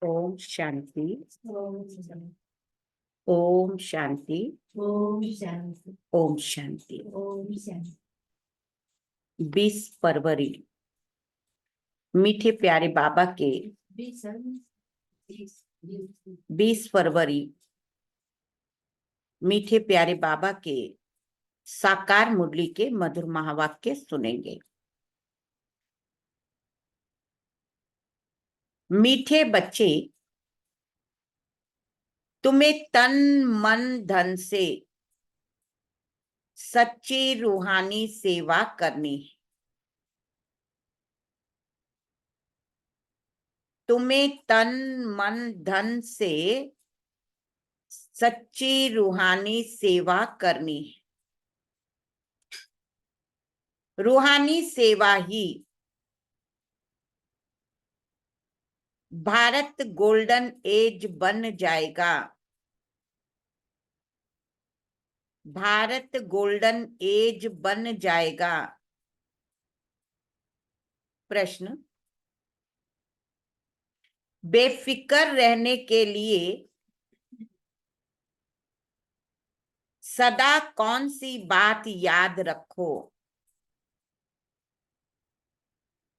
ओम शांति। ओम शांति। ओम शांति। ओम शांति। ओम शांति। ओम शांति। 20 फरवरी मीठे प्यारे बाबा के 20 फरवरी मीठे प्यारे बाबा के साकार मुरली के मधुर महावाक्य सुनेंगे। मीठे बच्चे, तुम्हें तन मन धन से सच्ची रूहानी सेवा करनी है। तुम्हें तन मन धन से सच्ची रूहानी सेवा करनी है। रूहानी सेवा ही भारत गोल्डन एज बन जाएगा। भारत गोल्डन एज बन जाएगा। प्रश्न, बेफिक्र रहने के लिए सदा कौन सी बात याद रखो?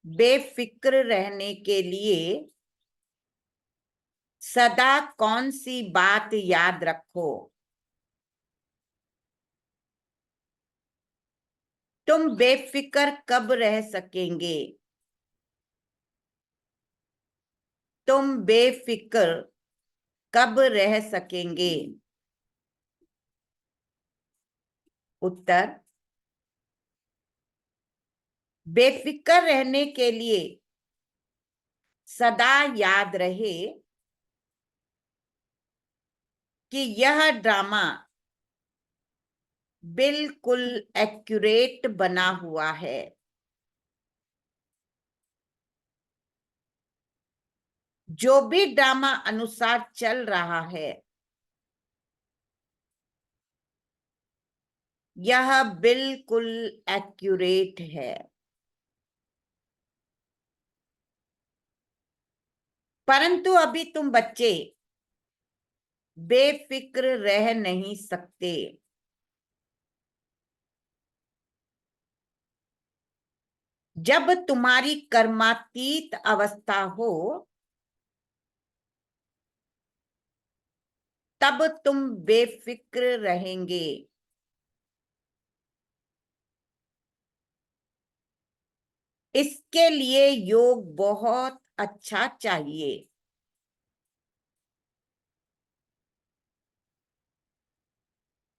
बेफिक्र रहने के लिए सदा कौन सी बात याद रखो? तुम बेफिक्र कब रह सकेंगे? तुम बेफिक्र कब रह सकेंगे? उत्तर, बेफिक्र रहने के लिए सदा याद रहे कि यह ड्रामा बिल्कुल एक्यूरेट बना हुआ है। जो भी ड्रामा अनुसार चल रहा है, यह बिल्कुल एक्यूरेट है। परंतु अभी तुम बच्चे बेफिक्र रह नहीं सकते। जब तुम्हारी कर्मातीत अवस्था हो, तब तुम बेफिक्र रहेंगे। इसके लिए योग बहुत अच्छा चाहिए।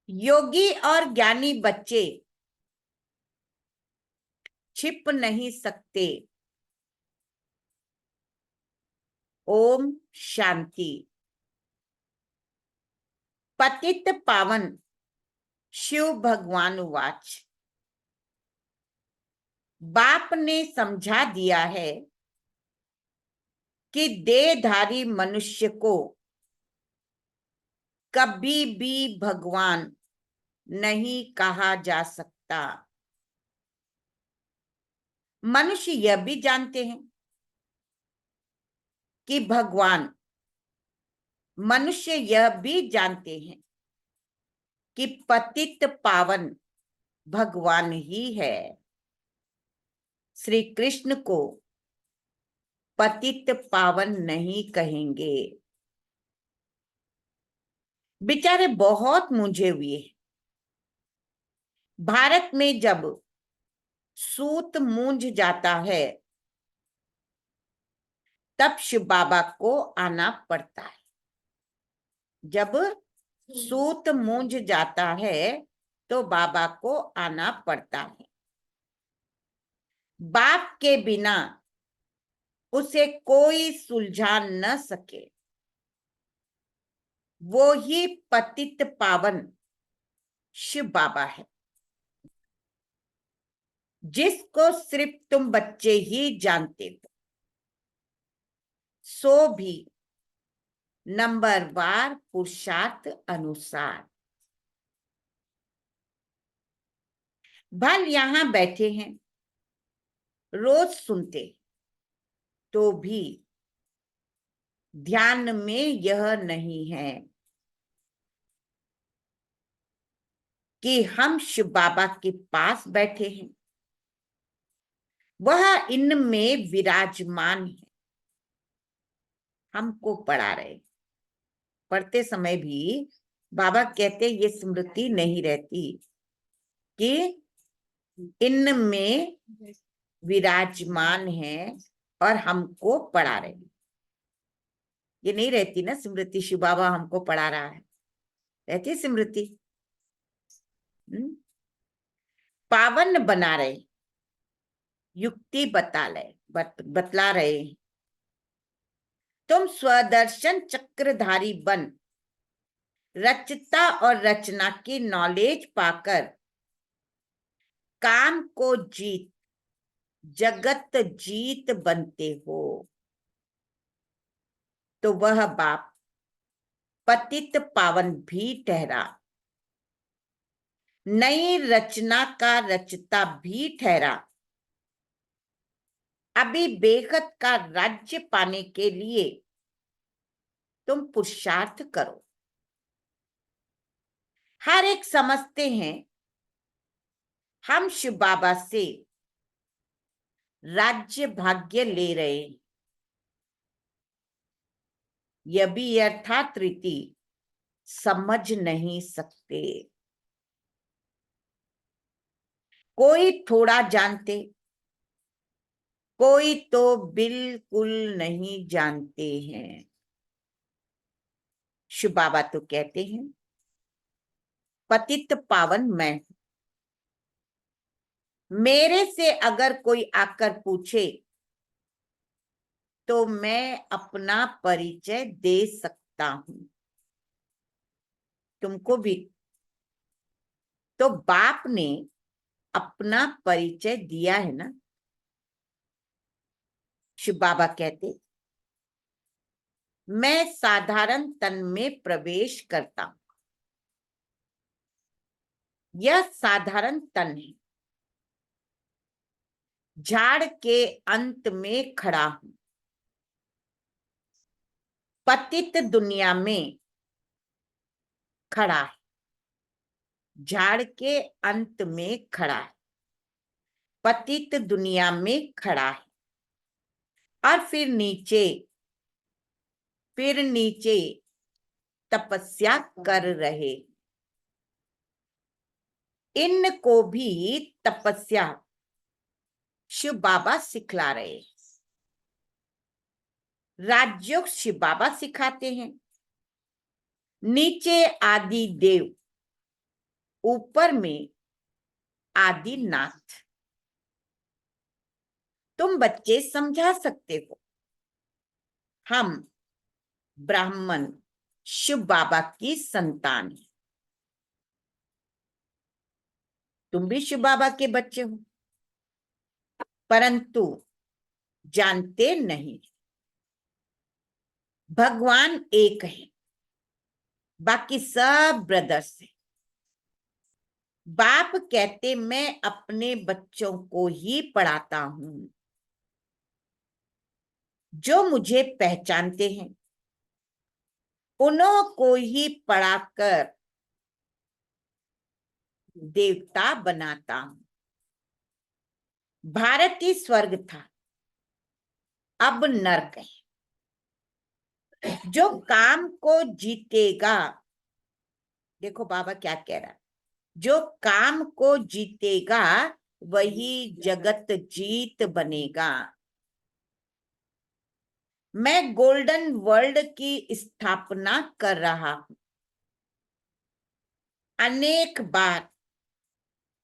योगी और ज्ञानी बच्चे छिप नहीं सकते। ओम शांति। पतित पावन शिव भगवान वाच, बाप ने समझा दिया है कि देहधारी मनुष्य को कभी भी भगवान नहीं कहा जा सकता। मनुष्य यह भी जानते हैं कि भगवान, मनुष्य यह भी जानते हैं कि पतित पावन भगवान ही है। श्री कृष्ण को पतित पावन नहीं कहेंगे। बेचारे बहुत मूंझे हुए। भारत में जब सूत मूंझ जाता है, तब शिव बाबा को आना पड़ता है। जब सूत मूंझ जाता है तो बाबा को आना पड़ता है। बाप के बिना उसे कोई सुलझा न सके। वो ही पतित पावन शिव बाबा है, जिसको सिर्फ तुम बच्चे ही जानते हो। सो भी नंबरवार पुरुषार्थ अनुसार भल यहां बैठे हैं, रोज सुनते तो भी ध्यान में यह नहीं है कि हम शिव बाबा के पास बैठे हैं, वह इनमें विराजमान है, हमको पढ़ा रहे। पढ़ते समय भी बाबा कहते ये स्मृति नहीं रहती कि इनमें विराजमान है और हमको पढ़ा रहे। ये नहीं रहती ना स्मृति, शिव बाबा हमको पढ़ा रहा है, रहती स्मृति। पावन बना रहे, युक्ति बतला रहे। तुम स्वदर्शन चक्रधारी बन, रचता और रचना की नॉलेज पाकर काम को जीत, जगत जीत बनते हो। तो वह बाप पतित पावन भी ठहरा, नई रचना का रचता भी ठहरा। अभी बेखत का राज्य पाने के लिए तुम पुरुषार्थ करो। हर एक समझते हैं हम शिव बाबा से राज्य भाग्य ले रहे हैं। यह भी अर्थात रीति समझ नहीं सकते। कोई थोड़ा जानते, कोई तो बिल्कुल नहीं जानते हैं। शिव बाबा तो कहते हैं पतित पावन मैं, मेरे से अगर कोई आकर पूछे तो मैं अपना परिचय दे सकता हूं। तुमको भी तो बाप ने अपना परिचय दिया है ना। शिव बाबा कहते मैं साधारण तन में प्रवेश करता हूं। यह साधारण तन है, झाड़ के अंत में खड़ा हूं। पतित दुनिया में खड़ा है, झाड़ के अंत में खड़ा है, पतित दुनिया में खड़ा है। और फिर नीचे तपस्या कर रहे। इनको भी तपस्या शिव बाबा सिखला रहे। राजयोग शिव बाबा सिखाते हैं। नीचे आदि देव, ऊपर में आदिनाथ। तुम बच्चे समझा सकते हो, हम ब्राह्मण शिव बाबा की संतान है। तुम भी शिव बाबा के बच्चे हो, परंतु जानते नहीं भगवान एक है, बाकी सब ब्रदर्स है। बाप कहते मैं अपने बच्चों को ही पढ़ाता हूं। जो मुझे पहचानते हैं उन्हों को ही पढ़ाकर देवता बनाता हूं। भारत ही स्वर्ग था, अब नरक है। जो काम को जीतेगा, देखो बाबा क्या कह रहा है, जो काम को जीतेगा वही जगत जीत बनेगा। मैं गोल्डन वर्ल्ड की स्थापना कर रहा हूं। अनेक बार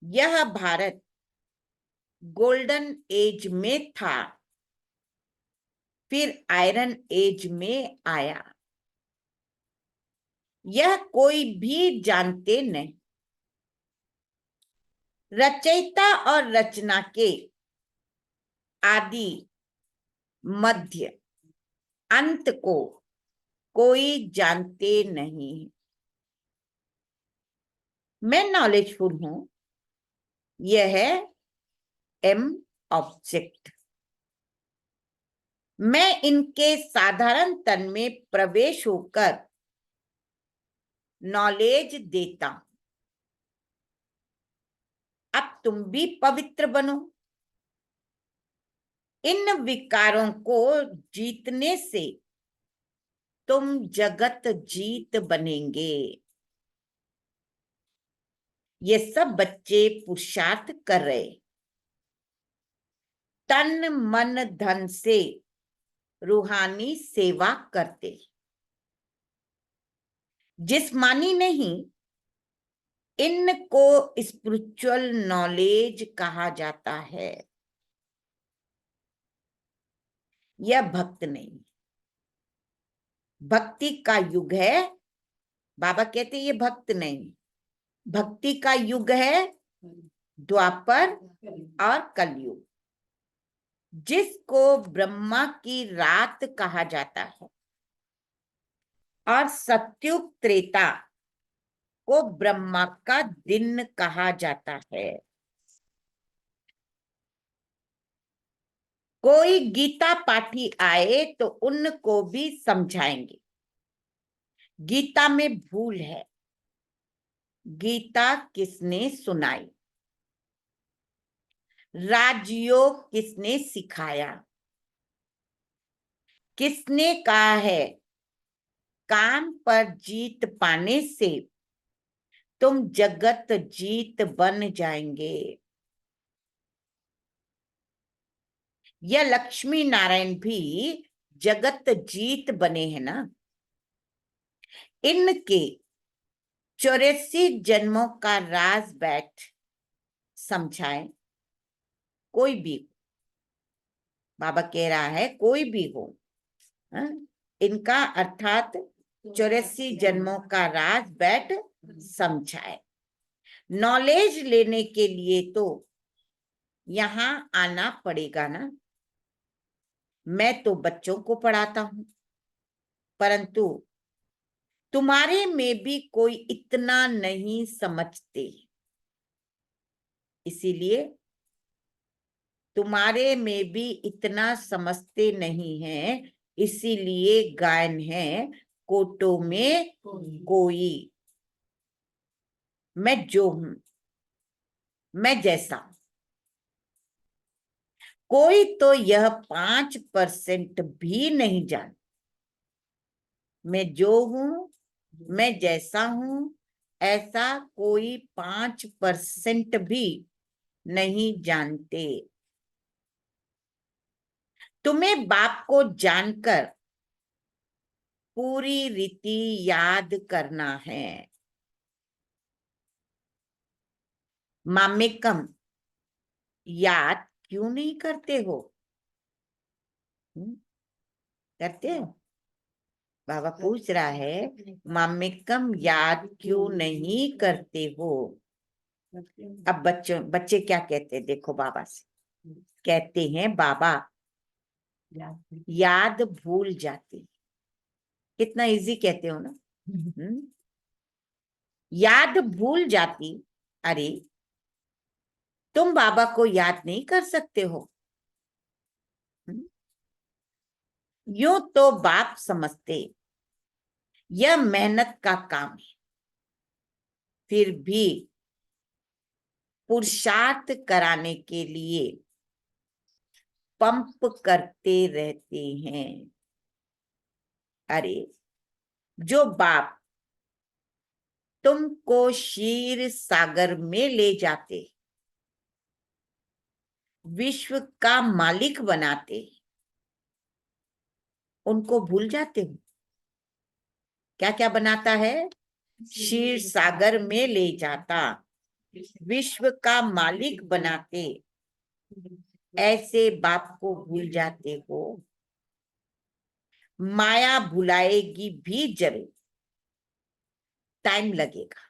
यह भारत गोल्डन एज में था, फिर आयरन एज में आया। यह कोई भी जानते नहीं। रचयिता और रचना के आदि मध्य अंत को कोई जानते नहीं। मैं नॉलेजफुल हूं, यह है एम ऑब्जेक्ट। मैं इनके साधारण तन में प्रवेश होकर नॉलेज देता हूं। अब तुम भी पवित्र बनो। इन विकारों को जीतने से तुम जगत जीत बनेंगे। ये सब बच्चे पुरुषार्थ कर रहे, तन मन धन से रूहानी सेवा करते, जिस्मानी नहीं। इनको स्पिरिचुअल नॉलेज कहा जाता है। यह भक्त नहीं, भक्ति का युग है। बाबा कहते ये भक्त नहीं, भक्ति का युग है द्वापर और कलयुग, जिसको ब्रह्मा की रात कहा जाता है और सत्युग त्रेता को ब्रह्मा का दिन कहा जाता है। कोई गीता पाठी आए तो उनको भी समझाएंगे गीता में भूल है, गीता किसने सुनाई, राजयोग किसने सिखाया, किसने कहा है काम पर जीत पाने से तुम जगत जीत बन जाएंगे। यह लक्ष्मी नारायण भी जगत जीत बने हैं ना। इनके 84 जन्मों का राज बैठ समझाए कोई भी। बाबा कह रहा है कोई भी हो, इनका अर्थात 84 जन्मों का राज बैठ समझाए। नॉलेज लेने के लिए तो यहाँ आना पड़ेगा ना। मैं तो बच्चों को पढ़ाता हूं, परंतु तुम्हारे में भी कोई इतना नहीं समझते, इसीलिए तुम्हारे में भी इतना समझते नहीं है, इसीलिए गायन है कोटों में कोई। मैं जो हूं, मैं जैसा हूं। कोई तो यह 5% भी नहीं जान। मैं जो हूं, मैं जैसा हूं, ऐसा कोई 5% भी नहीं जानते। तुम्हें बाप को जानकर पूरी रीति याद करना है। मामेकम याद क्यों नहीं करते हो? करते हो? बाबा पूछ रहा है मामेकम याद क्यों नहीं करते हो? अब बच्चे क्या कहते हैं देखो बाबा से, कहते हैं बाबा याद भूल जाती। कितना इजी कहते हो ना। याद भूल जाती। अरे तुम बाबा को याद नहीं कर सकते हो? यूं तो बाप समझते यह मेहनत का काम है, फिर भी पुरुषार्थ कराने के लिए पंप करते रहते हैं। अरे जो बाप तुमको क्षीर सागर में ले जाते, विश्व का मालिक बनाते, उनको भूल जाते हो? क्या क्या बनाता है? क्षीर सागर में ले जाता, विश्व का मालिक बनाते, ऐसे बाप को भूल जाते हो? माया भुलाएगी भी जरूर, टाइम लगेगा।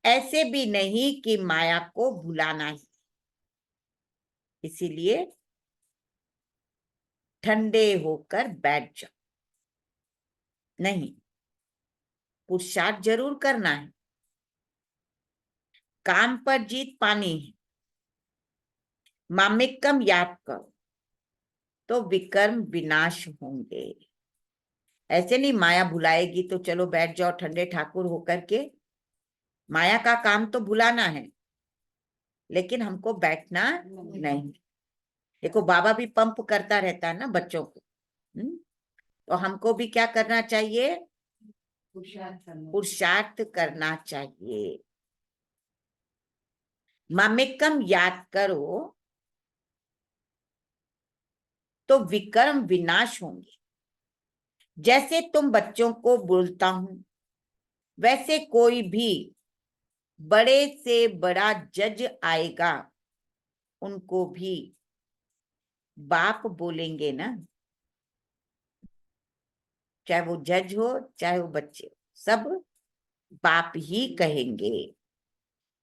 ऐसे भी नहीं कि माया को भुलाना ही, इसीलिए ठंडे होकर बैठ जाओ। नहीं, पुरुषार्थ जरूर करना है, काम पर जीत पानी है। मामेकम याद करो, तो विकर्म विनाश होंगे। ऐसे नहीं माया भुलाएगी तो चलो बैठ जाओ ठंडे ठाकुर होकर के। माया का काम तो भुलाना है, लेकिन हमको बैठना नहीं। देखो बाबा भी पंप करता रहता है ना बच्चों को। तो हमको भी क्या करना चाहिए? पुरुषार्थ करना चाहिए। मामेकम याद करो तो विकर्म विनाश होंगे। जैसे तुम बच्चों को बोलता हूं, वैसे कोई भी बड़े से बड़ा जज आएगा, उनको भी बाप बोलेंगे ना। चाहे वो जज हो चाहे वो बच्चे, सब बाप ही कहेंगे।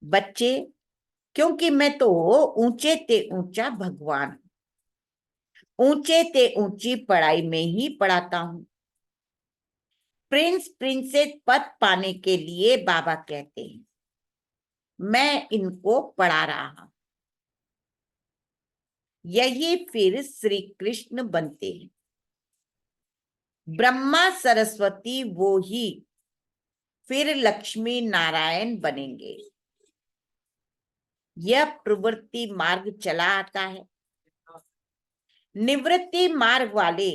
बच्चे, क्योंकि मैं तो ऊंचे ते ऊंचा भगवान, ऊंचे ते ऊंची पढ़ाई में ही पढ़ाता हूं। प्रिंस प्रिंसेस पद पाने के लिए बाबा कहते हैं मैं इनको पढ़ा रहा हूं। यही फिर श्री कृष्ण बनते हैं। ब्रह्मा सरस्वती वो ही फिर लक्ष्मी नारायण बनेंगे। यह प्रवृत्ति मार्ग चला आता है। निवृत्ति मार्ग वाले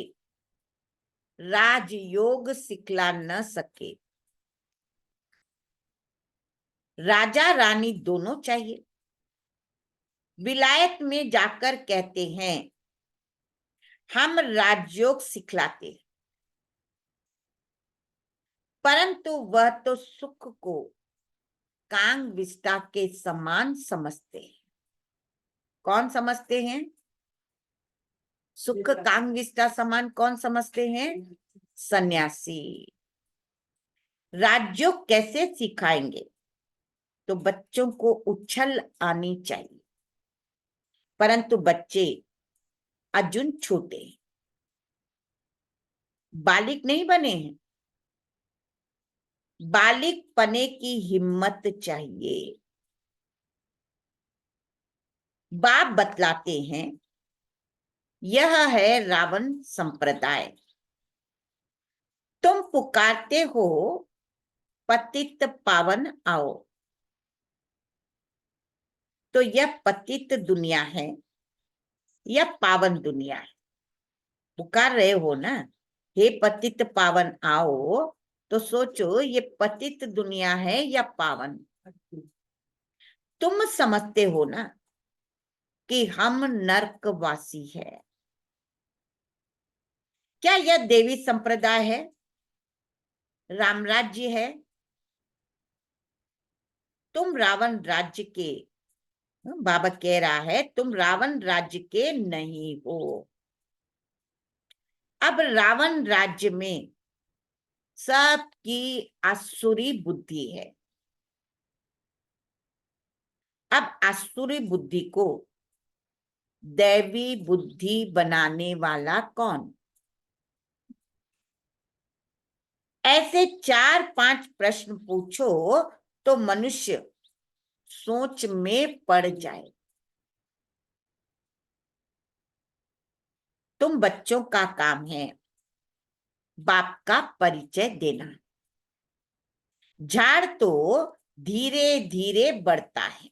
राजयोग सिखला न सके। राजा रानी दोनों चाहिए। विलायत में जाकर कहते हैं हम राजयोग सिखलाते हैं, परंतु वह तो सुख को कांग विष्टा के समान समझते हैं। कौन समझते हैं? सुख कांग विष्टा समान कौन समझते हैं? सन्यासी। राजयोग कैसे सिखाएंगे? तो बच्चों को उछल आनी चाहिए, परंतु बच्चे अजुन छोटे हैं, बालिक नहीं बने हैं। बालिक पने की हिम्मत चाहिए। बाप बतलाते हैं यह है रावण संप्रदाय। तुम पुकारते हो पतित पावन आओ, तो यह पतित दुनिया है या पावन दुनिया है? पुकार रहे हो ना, हे पतित पावन आओ, तो सोचो ये पतित दुनिया है या पावन? तुम समझते हो ना कि हम नरकवासी है। क्या यह देवी संप्रदाय है? राम राज्य है? तुम रावण राज्य के, बाबा कह रहा है तुम रावण राज्य के नहीं हो। अब रावण राज्य में सबकी आसुरी बुद्धि है। अब आसुरी बुद्धि को दैवी बुद्धि बनाने वाला कौन? ऐसे 4-5 प्रश्न पूछो तो मनुष्य सोच में पड़ जाए। तुम बच्चों का काम है बाप का परिचय देना। झाड़ तो धीरे धीरे बढ़ता है,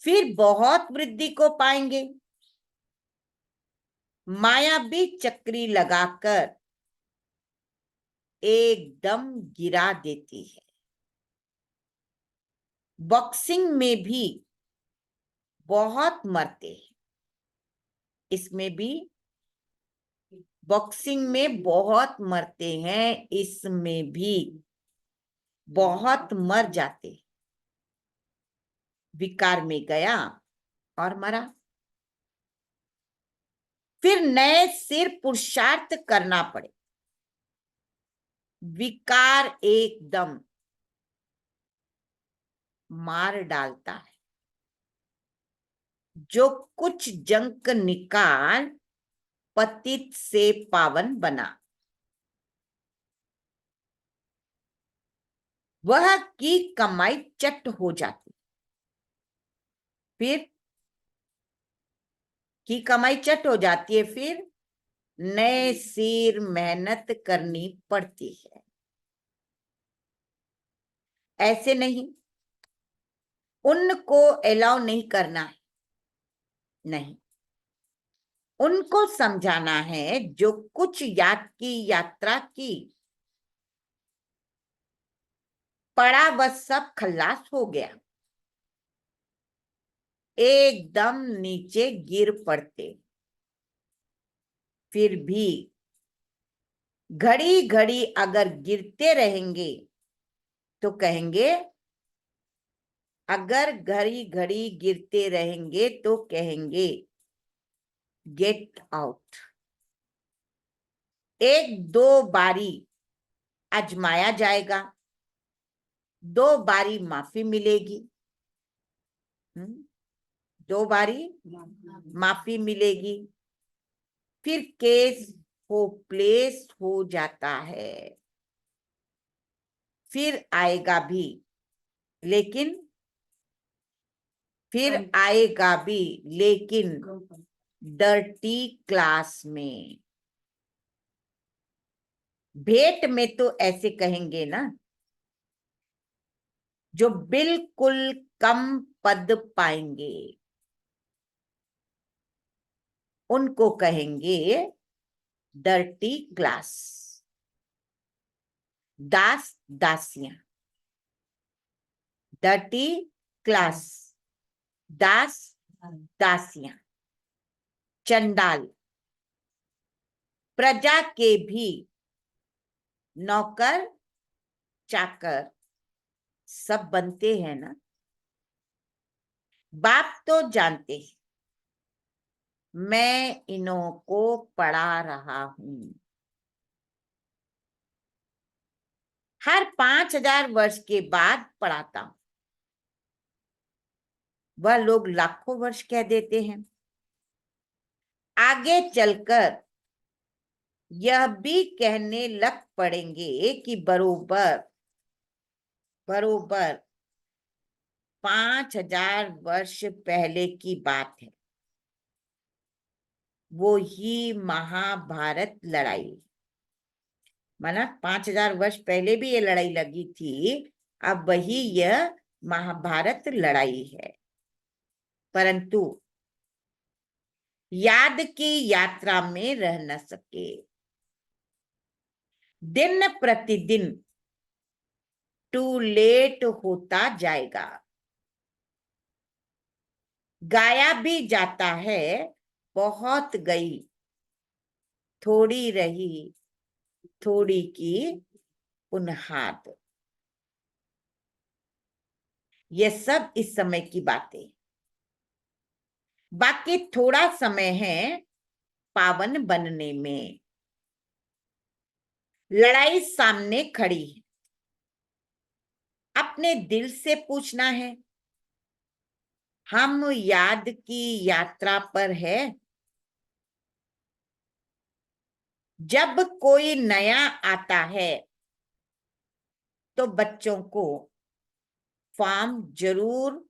फिर बहुत वृद्धि को पाएंगे। माया भी चक्री लगाकर एकदम गिरा देती है। बॉक्सिंग में भी बहुत मरते हैं, इसमें भी बॉक्सिंग में बहुत मरते हैं, इसमें भी बहुत मर जाते हैं। विकार में गया और मरा। फिर नए सिर पुरुषार्थ करना पड़े। विकार एकदम मार डालता है। जो कुछ जंक निकाल पतित से पावन बना, वह की कमाई चट हो जाती। फिर की कमाई चट हो जाती है, फिर नए सिर मेहनत करनी पड़ती है। ऐसे नहीं, उनको अलाउ नहीं करना है, नहीं, उनको समझाना है जो कुछ याद की यात्रा की, पड़ा वह सब खल्लास हो गया, एकदम नीचे गिर पड़ते। फिर भी घड़ी घड़ी अगर गिरते रहेंगे तो कहेंगे, अगर घड़ी घड़ी गिरते रहेंगे तो कहेंगे गेट आउट। एक दो बारी आजमाया जाएगा, दो बारी माफी मिलेगी, दो बारी माफी मिलेगी, फिर केस होपलेस हो जाता है। फिर आएगा भी, लेकिन फिर आएगा भी, लेकिन डर्टी क्लास में। भेंट में तो ऐसे कहेंगे ना, जो बिल्कुल कम पद पाएंगे उनको कहेंगे डर्टी क्लास। दास दासियां, डर्टी क्लास, दास दासियां, चंडाल, प्रजा के भी नौकर चाकर सब बनते हैं ना। बाप तो जानते हैं, मैं इन्हों को पढ़ा रहा हूं। हर 5,000 वर्ष के बाद पढ़ाता हूं। वह लोग लाखों वर्ष कह देते हैं। आगे चलकर यह भी कहने लग पड़ेंगे कि बरोबर बरोबर 5,000 वर्ष पहले की बात है, वो ही महाभारत लड़ाई। माना 5,000 वर्ष पहले भी ये लड़ाई लगी थी, अब वही यह महाभारत लड़ाई है। परंतु याद की यात्रा में रह न सके। दिन प्रतिदिन टू लेट होता जाएगा। गाया भी जाता है, बहुत गई, थोड़ी रही, थोड़ी की उन्हाद। ये सब इस समय की बातें। बाकी थोड़ा समय है पावन बनने में। लड़ाई सामने खड़ी है, अपने दिल से पूछना है, हम याद की यात्रा पर है। जब कोई नया आता है तो बच्चों को फॉर्म जरूर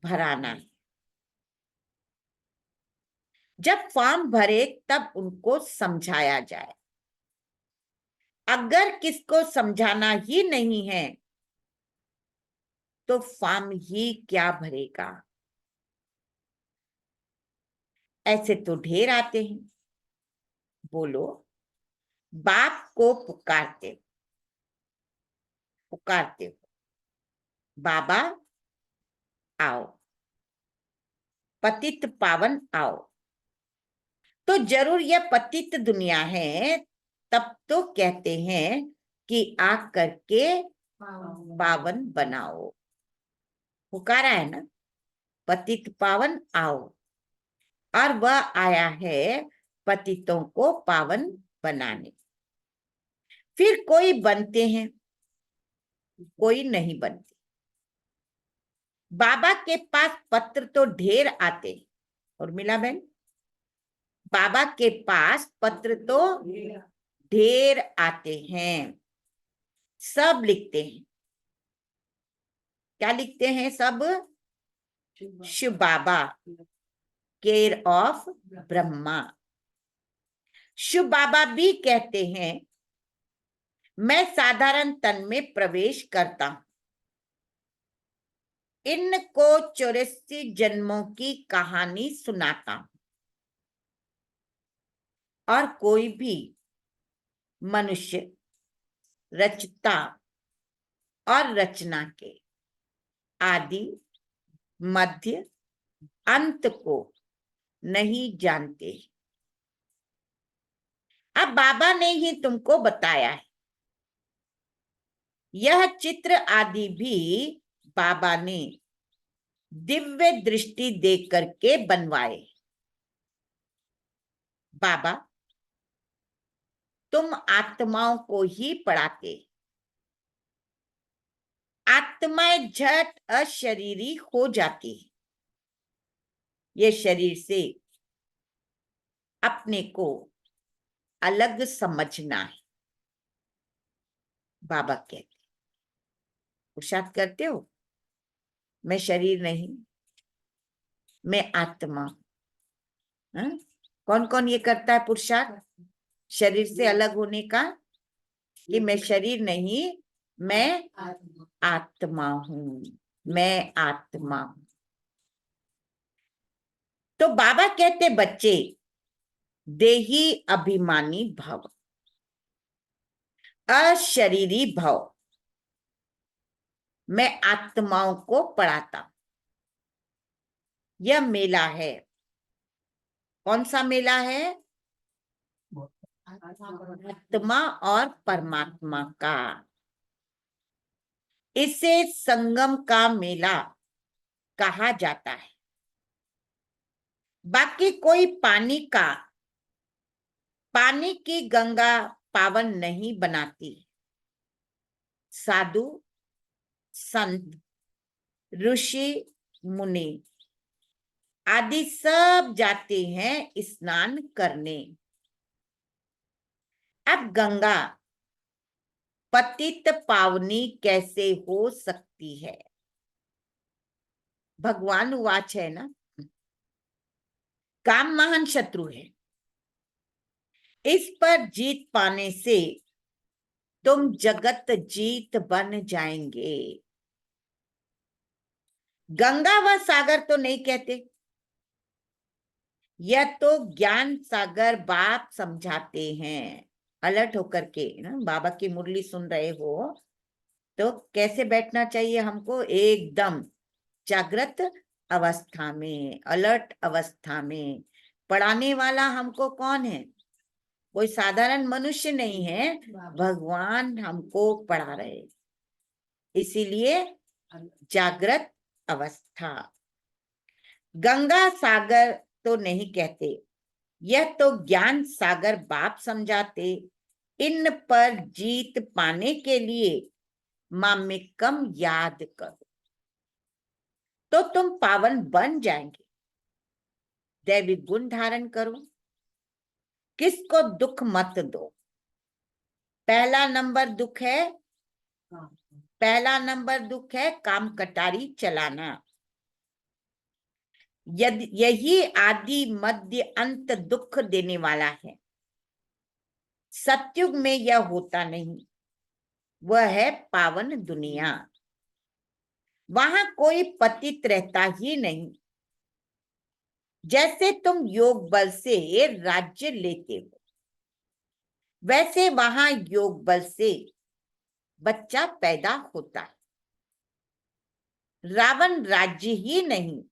भराना है। जब फॉर्म भरे तब उनको समझाया जाए। अगर किसको समझाना ही नहीं है तो फॉर्म ही क्या भरेगा। ऐसे तो ढेर आते हैं। बोलो, बाप को पुकारते पुकारते हो, बाबा आओ, पतित पावन आओ। तो जरूर यह पतित दुनिया है, तब तो कहते हैं कि आ करके पावन बनाओ। पुकारा है ना, पतित पावन आओ, और वह आया है पतितों को पावन बनाने। फिर कोई बनते हैं, कोई नहीं बनते। बाबा के पास पत्र तो ढेर आते। और मिला बहन, बाबा के पास पत्र तो ढेर आते हैं, सब लिखते हैं। क्या लिखते हैं सब? शिव बाबा, केयर ऑफ ब्रह्मा। शिव बाबा भी कहते हैं, मैं साधारण तन में प्रवेश करता हूं, इनको 84 जन्मों की कहानी सुनाता हूं, और कोई भी मनुष्य रचता और रचना के आदि मध्य अंत को नहीं जानते। अब बाबा ने ही तुमको बताया है। यह चित्र आदि भी बाबा ने दिव्य दृष्टि देख करके बनवाए। बाबा तुम आत्माओं को ही पढ़ाते। आत्माएं झट अशरीरी हो जाती है। ये शरीर से अपने को अलग समझना है। बाबा कहते, पुरुषार्थ करते हो, मैं शरीर नहीं, मैं आत्मा। कौन कौन ये करता है पुरुषार्थ शरीर से अलग होने का, कि मैं शरीर नहीं, मैं आत्मा हूं, मैं आत्मा हूं। तो बाबा कहते, बच्चे देही अभिमानी भव, अशरीरी भव। मैं आत्माओं को पढ़ाता हूं। यह मेला है। कौन सा मेला है? आत्मा और परमात्मा का। इसे संगम का मेला कहा जाता है। बाकी कोई पानी की गंगा पावन नहीं बनाती। साधु संत ऋषि मुनि आदि सब जाते हैं स्नान करने। अब गंगा पतित पावनी कैसे हो सकती है? भगवान वाच है ना, काम महान शत्रु है। इस पर जीत पाने से तुम जगत जीत बन जाएंगे। गंगा व सागर तो नहीं कहते, यह तो ज्ञान सागर बाप समझाते हैं। अलर्ट होकर के ना, बाबा की मुरली सुन रहे हो तो कैसे बैठना चाहिए हमको? एकदम जागृत अवस्था में, अलर्ट अवस्था में। पढ़ाने वाला हमको कौन है? कोई साधारण मनुष्य नहीं है, भगवान हमको पढ़ा रहे। इसीलिए जागृत अवस्था। गंगा सागर तो नहीं कहते, यह तो ज्ञान सागर बाप समझाते। इन पर जीत पाने के लिए मामिकम याद करो, तो तुम पावन बन जाएंगे। दैवी गुण धारण करो, किसको दुख मत दो। पहला नंबर दुख है काम कटारी चलाना। यदि यही आदि मध्य अंत दुख देने वाला है। सतयुग में यह होता नहीं, वह है पावन दुनिया। वहां कोई पतित रहता ही नहीं। जैसे तुम योग बल से राज्य लेते हो, वैसे वहां योग बल से बच्चा पैदा होता है। रावण राज्य ही नहीं,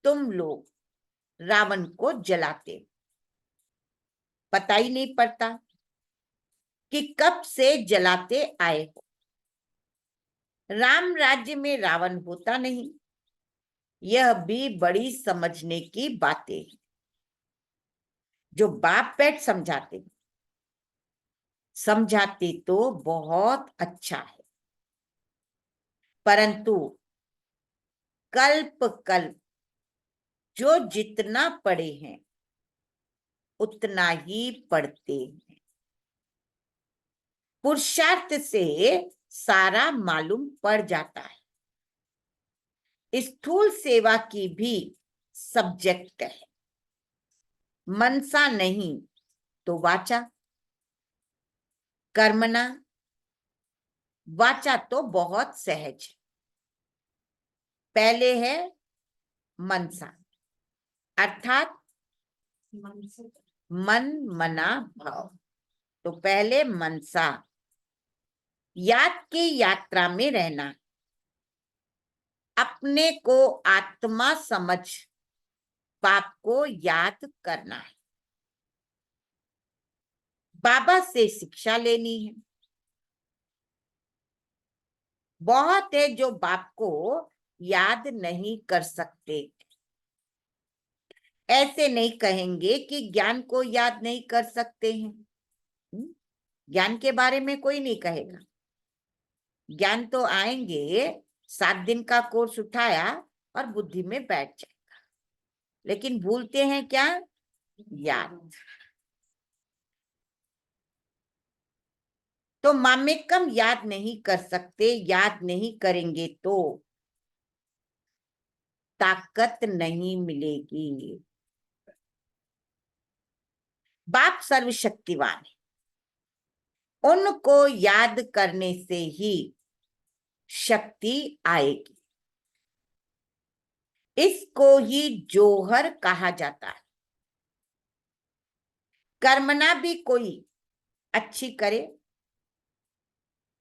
तुम लोग रावण को जलाते, पता ही नहीं पड़ता कि कब से जलाते आए हो। राम राज्य में रावण होता नहीं, यह भी बड़ी समझने की बातें हैं, जो बाप बैठ समझाते तो बहुत अच्छा है, परंतु कल्प कल्प जो जितना पढ़े हैं उतना ही पढ़ते हैं। पुरुषार्थ से सारा मालूम पड़ जाता है। स्थूल सेवा की भी सब्जेक्ट है, मनसा नहीं तो वाचा, कर्मणा। वाचा तो बहुत सहज है, पहले है मनसा अर्थात मन मना भाव। तो पहले मनसा, याद की यात्रा में रहना, अपने को आत्मा समझ बाप को याद करना है, बाबा से शिक्षा लेनी है। बहुत है जो बाप को याद नहीं कर सकते। ऐसे नहीं कहेंगे कि ज्ञान को याद नहीं कर सकते हैं। ज्ञान के बारे में कोई नहीं कहेगा। ज्ञान तो आएंगे, 7 दिन का कोर्स उठाया और बुद्धि में बैठ जाएगा, लेकिन भूलते हैं क्या? याद। तो मामेकम याद नहीं कर सकते, याद नहीं करेंगे तो ताकत नहीं मिलेगी। बाप सर्वशक्तिवान है, उनको याद करने से ही शक्ति आएगी। इसको ही जोहर कहा जाता है। कर्मना भी कोई अच्छी करे,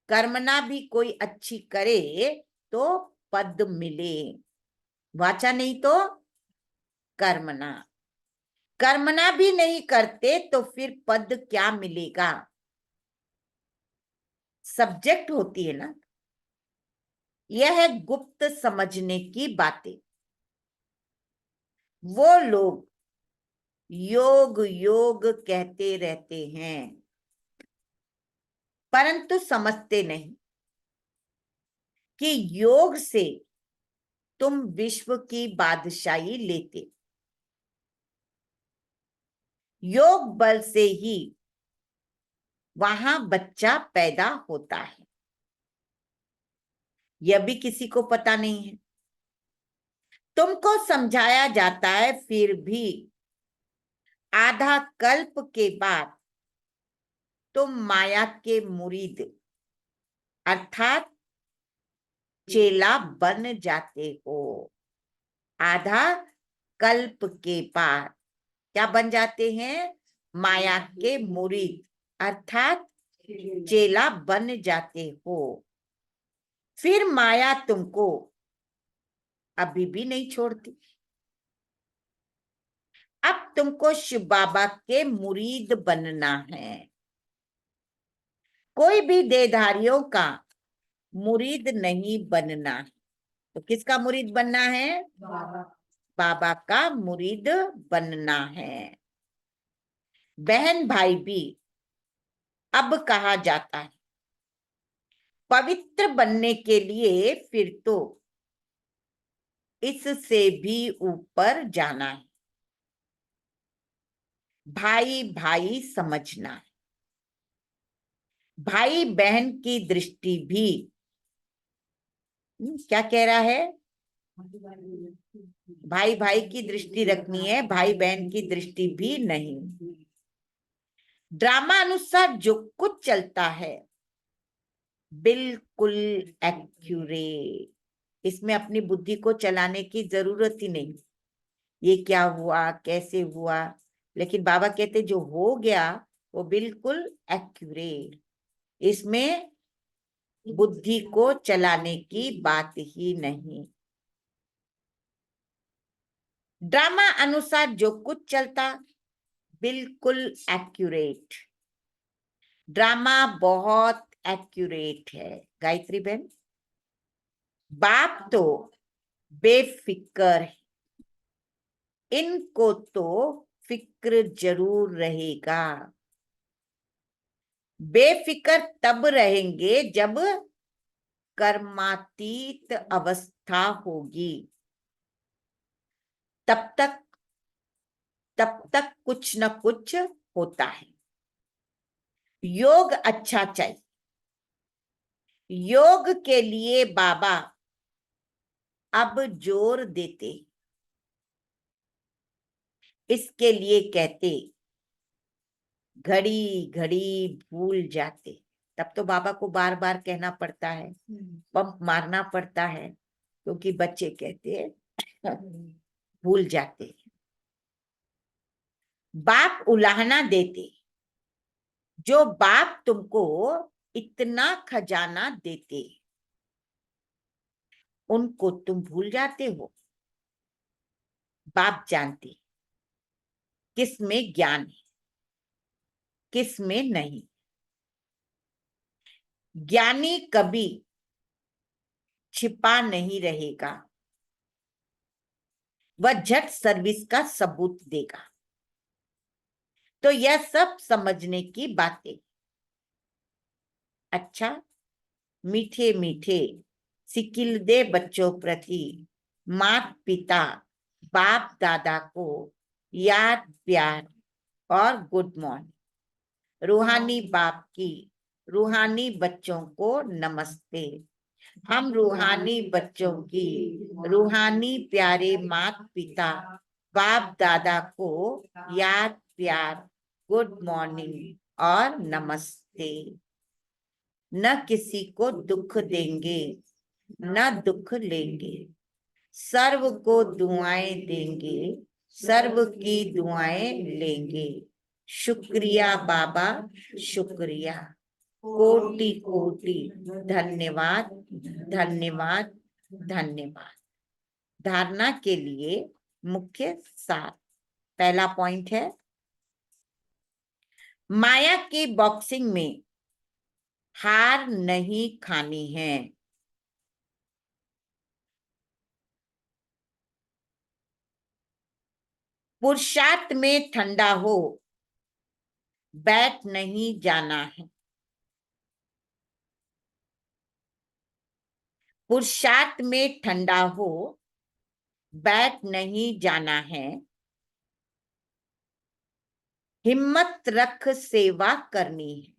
कर्मना भी कोई अच्छी करे तो पद मिले, वाचा नहीं तो कर्मना। कर्मना भी नहीं करते तो फिर पद क्या मिलेगा? सब्जेक्ट होती है ना। यह है गुप्त समझने की बातें। वो लोग योग योग कहते रहते हैं, परंतु समझते नहीं कि योग से तुम विश्व की बादशाही लेते। योग बल से ही वहां बच्चा पैदा होता है, यह भी किसी को पता नहीं है। तुमको समझाया जाता है, फिर भी आधा कल्प के बाद तुम माया के मुरीद अर्थात चेला बन जाते हो। आधा कल्प के बाद क्या बन जाते हैं? माया के मुरीद अर्थात चेला बन जाते हो। फिर माया तुमको अभी भी नहीं छोड़ती। अब तुमको शिव बाबा के मुरीद बनना है। कोई भी देहधारियों का मुरीद नहीं बनना है। तो किसका मुरीद बनना है? बाबा का मुरीद बनना है। बहन भाई भी अब कहा जाता है। पवित्र बनने के लिए फिर तो इससे भी ऊपर जाना है। भाई भाई समझना है। भाई बहन की दृष्टि भी क्या कह रहा है? भाई भाई की दृष्टि रखनी है, भाई बहन की दृष्टि भी नहीं। ड्रामा अनुसार जो कुछ चलता है बिल्कुल एक्यूरेट, इसमें अपनी बुद्धि को चलाने की जरूरत ही नहीं। ये क्या हुआ, कैसे हुआ, लेकिन बाबा कहते जो हो गया वो बिल्कुल एक्यूरेट, इसमें बुद्धि को चलाने की बात ही नहीं। ड्रामा अनुसार जो कुछ चलता बिल्कुल एक्यूरेट। ड्रामा बहुत एक्यूरेट है गायत्री बहन। बाप तो बेफिक्र है, इनको तो फिक्र जरूर रहेगा। बेफिक्र तब रहेंगे जब कर्मातीत अवस्था होगी, तब तक कुछ न कुछ होता है। योग अच्छा चाहिए। योग के लिए बाबा अब जोर देते। इसके लिए कहते घड़ी घड़ी भूल जाते। तब तो बाबा को बार बार कहना पड़ता है, पंप मारना पड़ता है, क्योंकि बच्चे कहते भूल जाते। बाप उलाहना देते, जो बाप तुमको इतना खजाना देते उनको तुम भूल जाते हो। बाप जानते किस में ज्ञान है, किस में नहीं। ज्ञानी कभी छिपा नहीं रहेगा, वह झट सर्विस का सबूत देगा। तो यह सब समझने की बातें। अच्छा, मीठे मीठे सिकिल दे बच्चों प्रति माता पिता बाप दादा को याद प्यार और गुड मॉर्निंग। रूहानी बाप की रूहानी बच्चों को नमस्ते। हम रूहानी बच्चों की रूहानी प्यारे माता पिता बाप दादा को याद प्यार गुड मॉर्निंग और नमस्ते। न किसी को दुख देंगे न दुख लेंगे, सर्व को दुआएं देंगे, सर्व की दुआएं लेंगे। शुक्रिया बाबा शुक्रिया, कोटि कोटि धन्यवाद धन्यवाद धन्यवाद। धारणा के लिए मुख्य सार। पहला पॉइंट है, माया की बॉक्सिंग में हार नहीं खानी है। पुरुषार्थ में ठंडा हो बैठ नहीं जाना है। पुरुषार्थ में ठंडा हो बैठ नहीं जाना है। हिम्मत रख सेवा करनी है।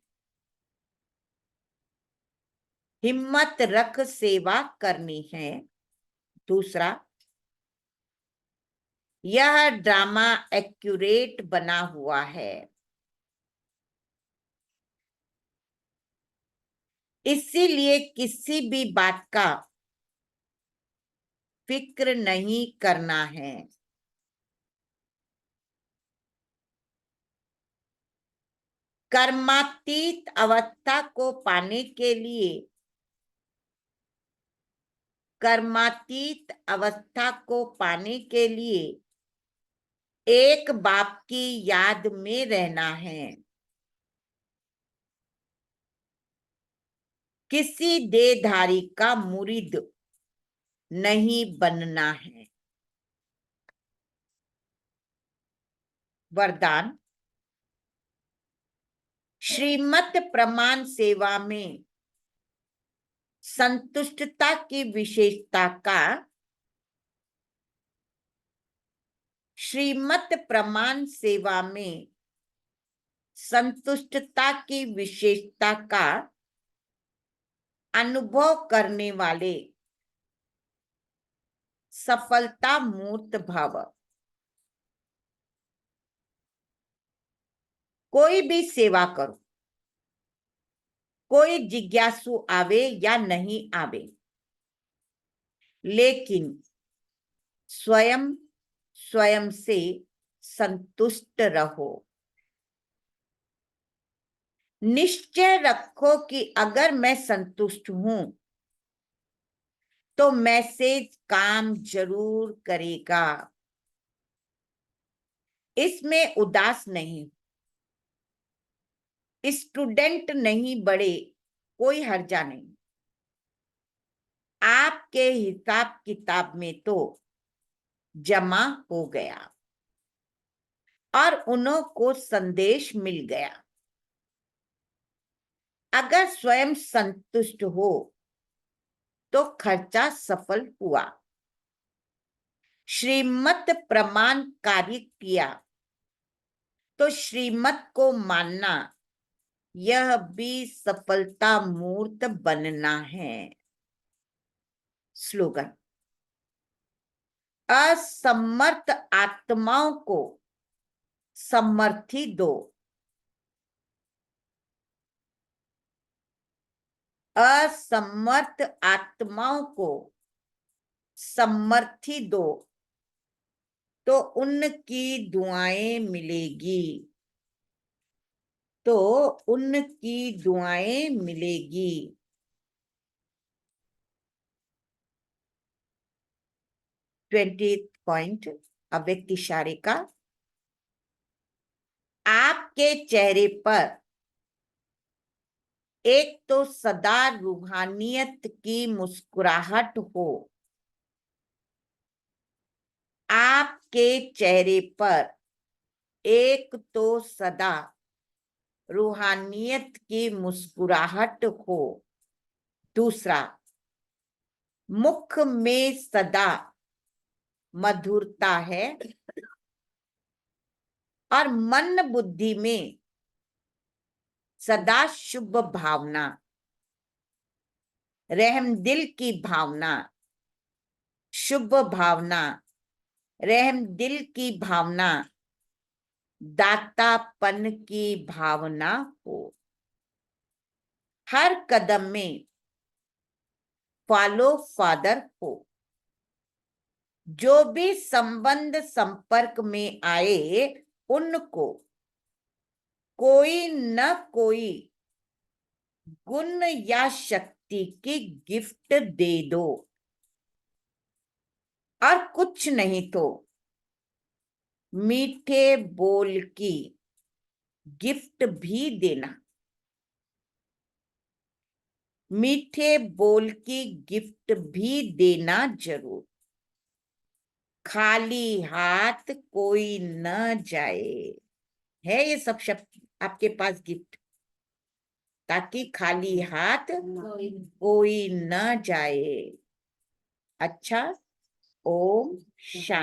हिम्मत रख सेवा करनी है। दूसरा, यह ड्रामा एक्यूरेट बना हुआ है, इसीलिए किसी भी बात का फिक्र नहीं करना है। कर्मातीत अवस्था को पाने के लिए कर्मातीत अवस्था को पाने के लिए एक बाप की याद में रहना है। किसी देहधारी का मुरीद नहीं बनना है। वरदान, श्रीमत प्रमाण सेवा में संतुष्टता की विशेषता का श्रीमत प्रमाण सेवा में संतुष्टता की विशेषता का अनुभव करने वाले सफलता मूर्त भाव। कोई भी सेवा करो, कोई जिज्ञासु आवे या नहीं आवे, लेकिन स्वयं स्वयं से संतुष्ट रहो। निश्चय रखो कि अगर मैं संतुष्ट हूं तो मैसेज काम जरूर करेगा। इसमें उदास नहीं, स्टूडेंट नहीं बड़े, कोई हर्जा नहीं। आपके हिसाब किताब में तो जमा हो गया और उन्हों को संदेश मिल गया। अगर स्वयं संतुष्ट हो तो खर्चा सफल हुआ। श्रीमत प्रमाण कार्य किया तो श्रीमत को मानना, यह भी सफलता मूर्त बनना है। स्लोगन, असमर्थ आत्माओं को सम्मति दो। असमर्थ आत्माओं को सम्मति दो तो उनकी दुआएं मिलेगी, तो उनकी दुआएं मिलेगी। 20th पॉइंट अव्यक्त इशारे का। आपके चेहरे पर एक तो सदा रूहानियत की मुस्कुराहट हो, आपके चेहरे पर एक तो सदा रूहानियत की मुस्कुराहट हो। दूसरा, मुख में सदा मधुरता है और मन बुद्धि में सदा शुभ भावना, रहम दिल की भावना, शुभ भावना, रहम दिल की भावना, दातापन की भावना हो। हर कदम में फॉलो फादर हो। जो भी संबंध संपर्क में आए उनको कोई न कोई गुण या शक्ति की गिफ्ट दे दो, और कुछ नहीं तो मीठे बोल की गिफ्ट भी देना। मीठे बोल की गिफ्ट भी देना जरूर। खाली हाथ कोई न जाए, है ये सब शब्द आपके पास गिफ्ट, ताकि खाली हाथ कोई न जाए। अच्छा, ओम शांति।